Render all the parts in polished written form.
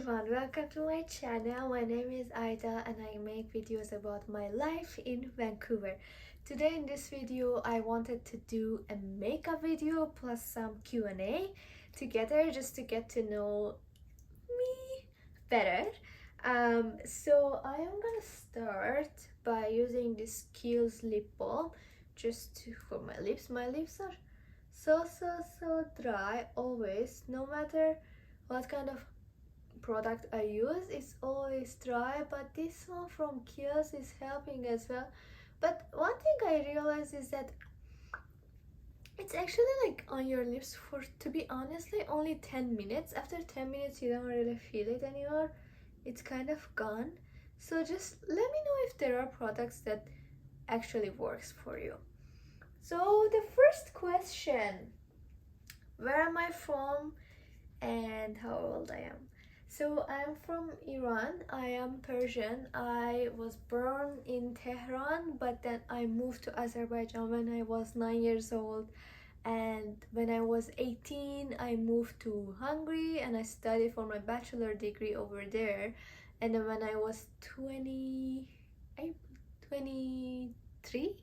everyone, welcome to my channel. My name is Aida and I make videos about my life in Vancouver. Today in this video I wanted to do a makeup video plus some Q&A together just to get to know me better. So I am gonna start by using this Kiehl's lip balm for my lips. My lips are so dry always, no matter what kind of product I use, it's always dry, but this one from Kiehl's is helping as well. But one thing I realized is that it's actually like on your lips for, to be honestly, only 10 minutes. After 10 minutes you don't really feel it anymore. It's kind of gone. So just let me know if there are products that actually works for you. So the first question, where am I from and how old I am? So I'm from Iran. I am Persian. I was born in Tehran, but then I moved to Azerbaijan when I was 9 years old. And when I was 18, I moved to Hungary and I studied for my bachelor degree over there. And then when I was 23,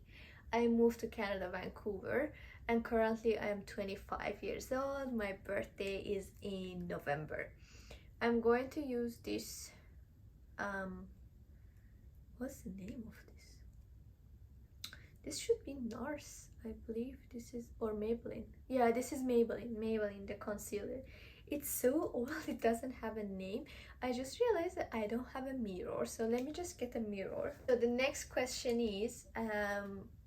I moved to Canada, Vancouver. And currently I am 25 years old. My birthday is in November. I'm going to use this, what's the name of this? This should be NARS, I believe. This is, or Maybelline. Yeah, this is Maybelline, the concealer. It's so old, it doesn't have a name. I just realized that I don't have a mirror, so let me just get a mirror. So the next question is,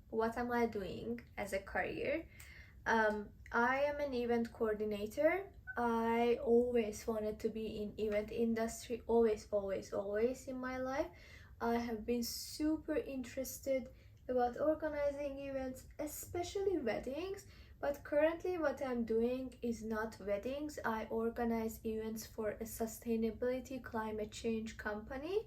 what am I doing as a career? I am an event coordinator. I always wanted to be in event industry, always in my life. I have been super interested about organizing events, especially weddings, but currently what I'm doing is not weddings. I organize events for a sustainability climate change company.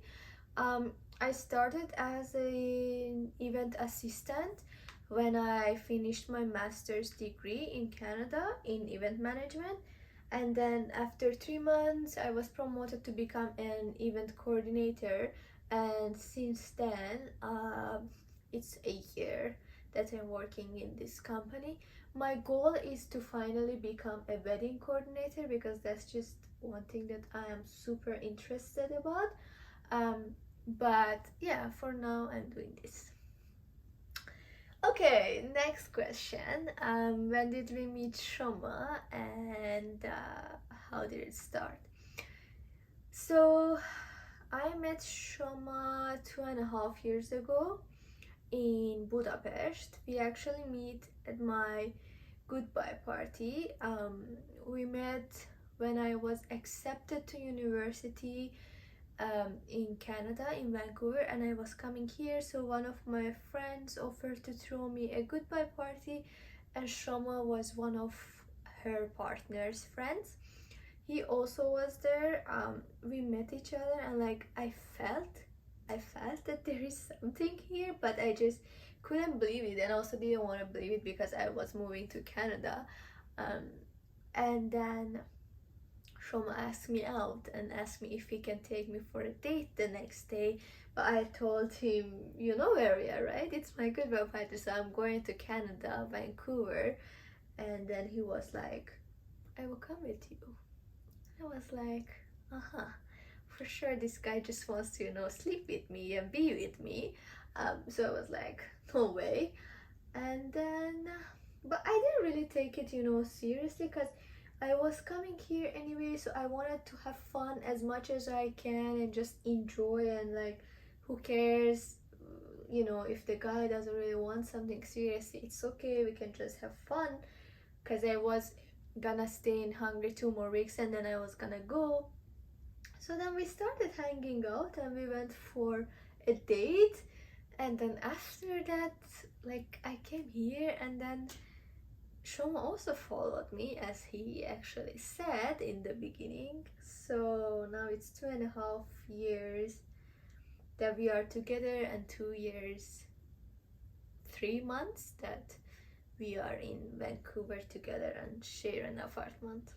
I started as an event assistant when I finished my master's degree in Canada in event management. And then after 3 months I was promoted to become an event coordinator, and since then it's a year that I'm working in this company. My goal is to finally become a wedding coordinator because that's just one thing that I am super interested about. But yeah, for now I'm doing this. Okay, next question. When did we meet Shoma and how did it start? So I met Shoma 2.5 years ago in Budapest. We actually meet at my goodbye party. We met when I was accepted to university in Canada, in Vancouver, and I was coming here, so one of my friends offered to throw me a goodbye party, and Shoma was one of her partner's friends. He also was there. We met each other and like I felt that there is something here, but I just couldn't believe it, and also didn't want to believe it because I was moving to Canada. And then Shoma asked me out and asked me if he can take me for a date the next day, but I told him, you know where we are, right? It's my goodbye party, so I'm going to Canada, Vancouver. And then he was like, I will come with you. I was like, for sure this guy just wants to, sleep with me and be with me. So I was like, no way. And then, but I didn't really take it, seriously, because I was coming here anyway, so I wanted to have fun as much as I can and just enjoy, and like, who cares, if the guy doesn't really want something seriously, it's okay, we can just have fun. Because I was gonna stay in Hungary 2 more weeks and then I was gonna go. So then we started hanging out and we went for a date, and then after that, like, I came here, and then Shoma also followed me, as he actually said in the beginning. So now it's 2.5 years that we are together, and 2 years 3 months that we are in Vancouver together and share an apartment.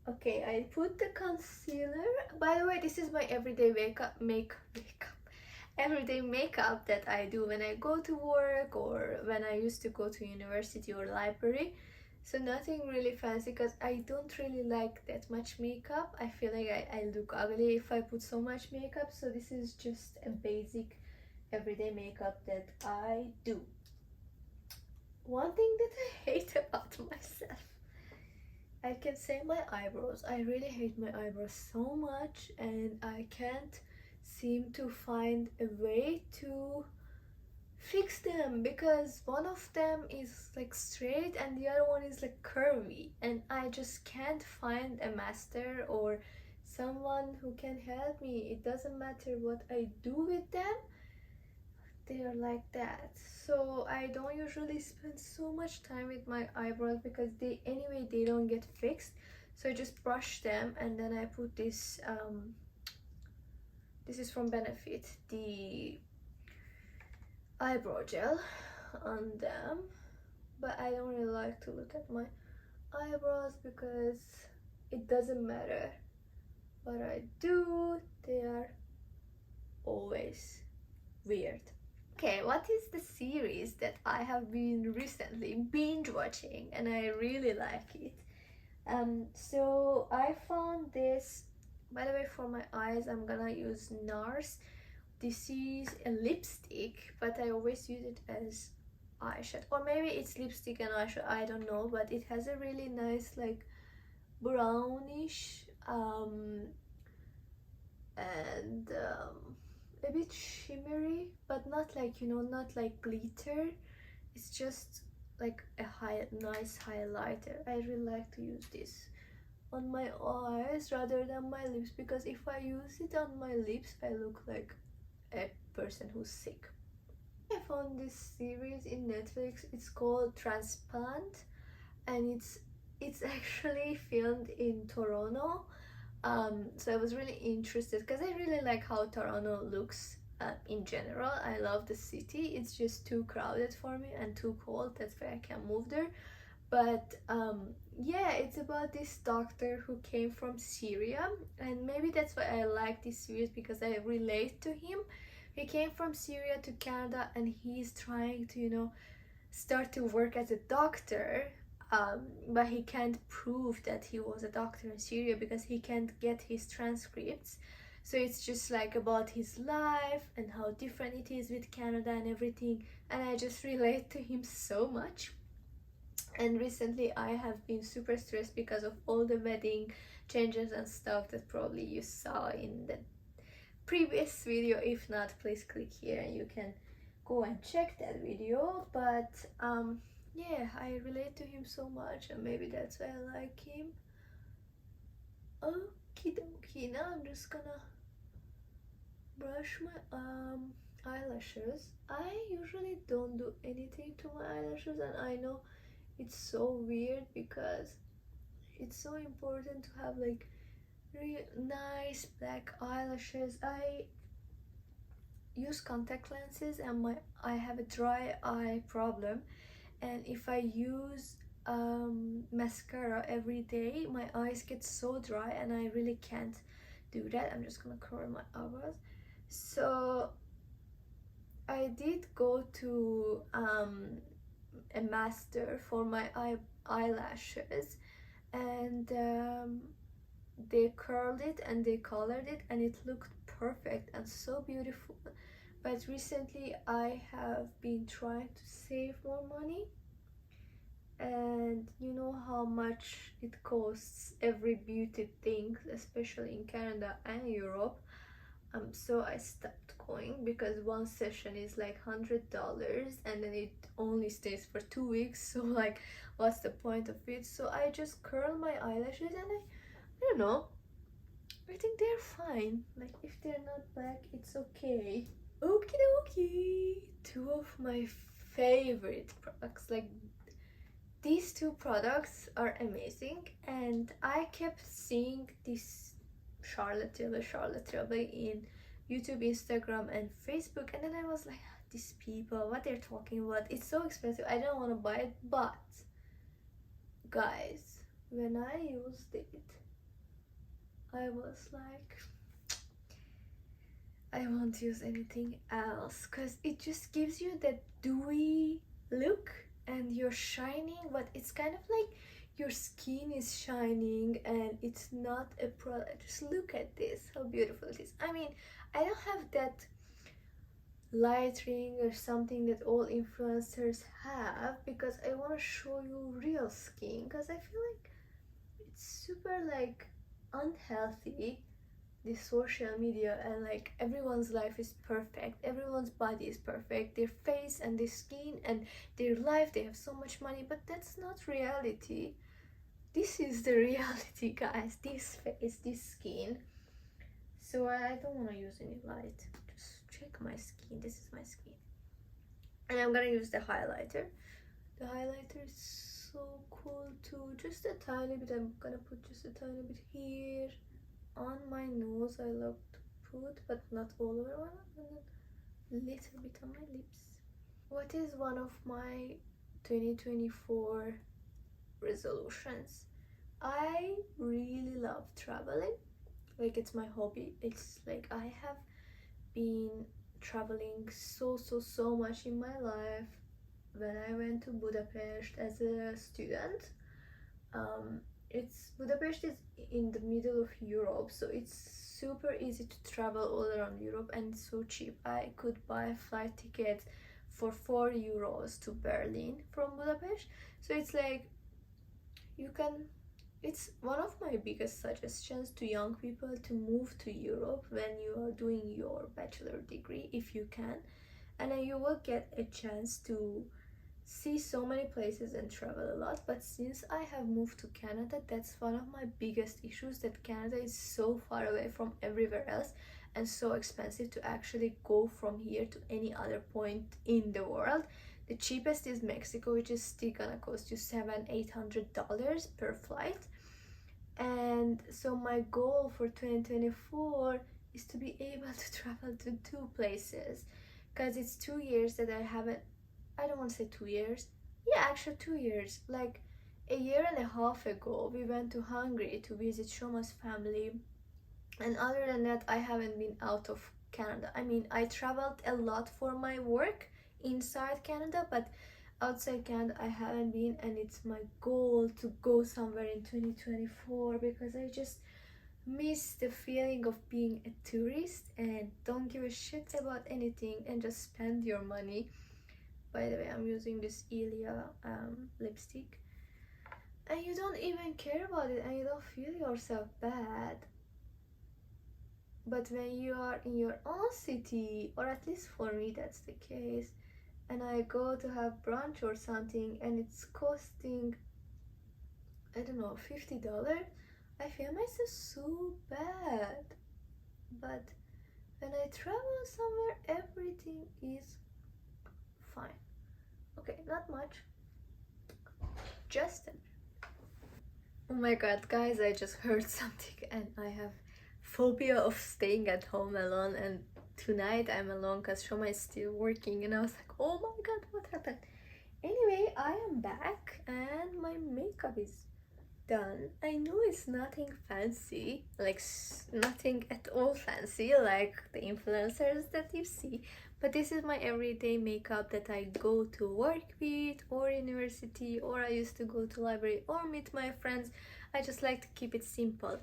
Okay, I put the concealer. By the way, this is my everyday makeup everyday makeup that I do when I go to work or when I used to go to university or library. So nothing really fancy because I don't really like that much makeup. I feel like I look ugly if I put so much makeup. So this is just a basic everyday makeup that I do. One thing that I hate about myself, I can say my eyebrows. I really hate my eyebrows so much and I can't seem to find a way to fix them because one of them is like straight and the other one is like curvy, and I just can't find a master or someone who can help me. It doesn't matter what I do with them, they are like that. So I don't usually spend so much time with my eyebrows because they don't get fixed. So I just brush them and then I put this is from Benefit, the eyebrow gel on them. But I don't really like to look at my eyebrows because it doesn't matter what I do, they are always weird. Okay, what is the series that I have been recently binge watching and I really like it? So I found this, by the way, for my eyes I'm gonna use NARS. This is a lipstick, but I always use it as eyeshadow, or maybe it's lipstick and eyeshadow, I don't know, but it has a really nice like brownish and a bit shimmery, but not like, you know, not like glitter. It's just like a nice highlighter. I really like to use this on my eyes rather than my lips, because if I use it on my lips I look like a person who's sick. I found this series in Netflix. It's called Transplant, and it's actually filmed in Toronto. So I was really interested because I really like how Toronto looks in general. I love the city. It's just too crowded for me and too cold. That's why I can't move there. But yeah, it's about this doctor who came from Syria, and maybe that's why I like this series, because I relate to him. He came from Syria to Canada and he's trying to, you know, start to work as a doctor, but he can't prove that he was a doctor in Syria because he can't get his transcripts. So it's just like about his life and how different it is with Canada and everything, and I just relate to him so much. And recently I have been super stressed because of all the wedding changes and stuff that probably you saw in the previous video. If not, please click here and you can go and check that video. But yeah, I relate to him so much and maybe that's why I like him. Okie dokie, now I'm just gonna brush my eyelashes. I usually don't do anything to my eyelashes, and I know it's so weird because it's so important to have like really nice black eyelashes. I use contact lenses and I have a dry eye problem, and if I use mascara every day my eyes get so dry and I really can't do that. I'm just gonna cover my eyebrows. So I did go to a master for my eyelashes, and they curled it and they colored it and it looked perfect and so beautiful. But recently I have been trying to save more money, and you know how much it costs every beauty thing, especially in Canada and Europe. So I stopped going because one session is like $100 and then it only stays for 2 weeks. So like, what's the point of it? So I just curl my eyelashes and I don't know, I think they're fine. Like if they're not black, it's okay. Okie dokie. Two of my favorite products, like these two products are amazing, and I kept seeing this Charlotte Tilbury in YouTube, Instagram, and Facebook, and then I was like, these people, what they're talking about, it's so expensive, I don't want to buy it. But guys, when I used it, I was like, I won't use anything else because it just gives you that dewy look and you're shining, but it's kind of like your skin is shining and it's not a product. Just look at this, how beautiful it is. I mean, I don't have that light ring or something that all influencers have because I want to show you real skin, because I feel like it's super like unhealthy, this social media, and like everyone's life is perfect, everyone's body is perfect, their face and their skin and their life, they have so much money, but that's not reality. This is the reality, guys. This face, this skin. So I don't want to use any light. Just check my skin. This is my skin. And I'm gonna use the highlighter. The highlighter is so cool too. Just a tiny bit. I'm gonna put just a tiny bit here on my nose. I love to put, but not all over one. And then a little bit on my lips. What is one of my 2024 resolutions? I really love traveling. Like, it's my hobby. It's like I have been traveling so much in my life. When I went to Budapest as a student, Budapest is in the middle of Europe, so it's super easy to travel all around Europe and it's so cheap. I could buy flight tickets for 4 euros to Berlin from Budapest. So it's like you can, it's one of my biggest suggestions to young people to move to Europe when you are doing your bachelor degree, if you can, and then you will get a chance to see so many places and travel a lot. But since I have moved to Canada, that's one of my biggest issues, that Canada is so far away from everywhere else and so expensive to actually go from here to any other point in the world. The cheapest is Mexico, which is still gonna cost you $700-800 per flight. And so my goal for 2024 is to be able to travel to 2 places, because it's 2 years that I haven't, I don't want to say 2 years, yeah, actually 2 years, like a year and a half ago we went to Hungary to visit Shoma's family, and other than that I haven't been out of Canada. I mean, I traveled a lot for my work inside Canada, but outside Canada I haven't been, and it's my goal to go somewhere in 2024 because I just miss the feeling of being a tourist and don't give a shit about anything and just spend your money. By the way, I'm using this Ilia lipstick, and you don't even care about it and you don't feel yourself bad. But when you are in your own city, or at least for me that's the case, and I go to have brunch or something and it's costing, I don't know, $50, I feel myself so bad. But when I travel somewhere, everything is fine. Okay, not much, just oh my god, guys, I just heard something and I have phobia of staying at home alone, and tonight I'm alone because Shoma is still working, and I was like, oh my god, what happened? Anyway, I am back and my makeup is done. I know it's nothing fancy, like nothing at all fancy like the influencers that you see, but this is my everyday makeup that I go to work with or university, or I used to go to library or meet my friends. I just like to keep it simple.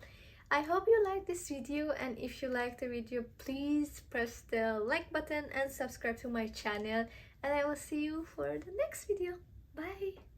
I hope you liked this video, and if you liked the video, please press the like button and subscribe to my channel, and I will see you for the next video. Bye!